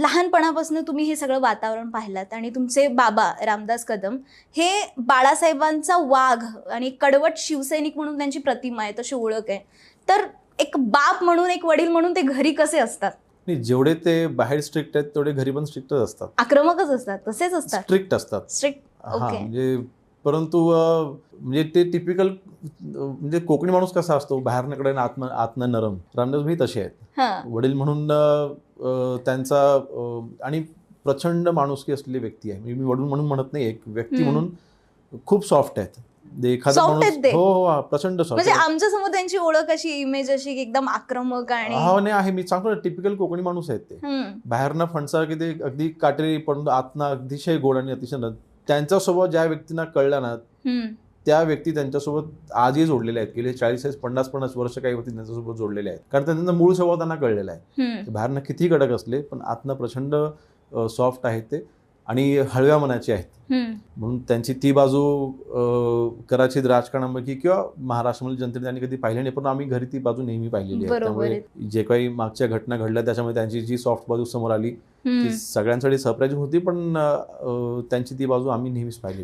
लहानपणापासून तुम्ही हे सगळं वातावरण पाहिलात आणि तुमचे बाबा रामदास कदम हे बाळासाहेबांचा वाघ आणि कडवट शिवसैनिक म्हणून त्यांची प्रतिमा आहे, तशी ओळख आहे. तर एक बाप म्हणून, एक वडील म्हणून ते घरी कसे असतात? नाही, जेवढे ते बाहेर स्ट्रिक्ट आहेत तेवढे घरी पण स्ट्रिक्टच असतात. आक्रमकच असतात, तसेच असतात, स्ट्रिक्ट असतात. स्ट्रिक्ट. हा, म्हणजे परंतु म्हणजे ते टिपिकल म्हणजे कोकणी माणूस कसा असतो, बाहेरकडे आतनं नरम. रामदास भाई तसे आहेत. वडील म्हणून त्यांचा आणि प्रचंड माणुसकी असलेली व्यक्ती आहे. मी वडील म्हणून म्हणत नाही, एक व्यक्ती म्हणून खूप सॉफ्ट आहेत. एखादा माणूस हो प्रचंड सॉफ्ट. म्हणजे आमच्या समोर त्यांची ओळख अशी, इमेज अशी एकदम आक्रमक आणि हो नाही आहे. मी सांगतो टिपिकल कोकणी माणूस आहेत ते. बाहेरनं फणसा की ते अगदी काटेरी पण आतनं अतिशय गोड आणि अतिशय. त्यांचा स्वभाव ज्या व्यक्तींना कळला ना, त्या व्यक्ती त्यांच्यासोबत आजही जोडलेल्या आहेत. गेले 40-50 वर्ष काही व्यक्ती त्यांच्यासोबत जोडलेले आहेत, कारण त्यांचा मूळ स्वभाव त्यांना कळलेला आहे. बाहेरनं किती कडक असले पण आतनं प्रचंड सॉफ्ट आहेत ते आणि हळव्या मनाचे आहेत. म्हणून त्यांची ती बाजू कदाचित राजकारणामध्ये किंवा महाराष्ट्रामध्ये जनतेने त्यांनी कधी पाहिली नाही, पण आम्ही घरी ती बाजू नेहमी पाहिलेली आहे. त्यामुळे जे काही मागच्या घटना घडल्या त्याच्यामुळे त्यांची जी सॉफ्ट बाजू समोर आली ती सगळ्यांसाठी सरप्राईजिंग होती, पण त्यांची ती बाजू आम्ही नेहमीच पाहिली.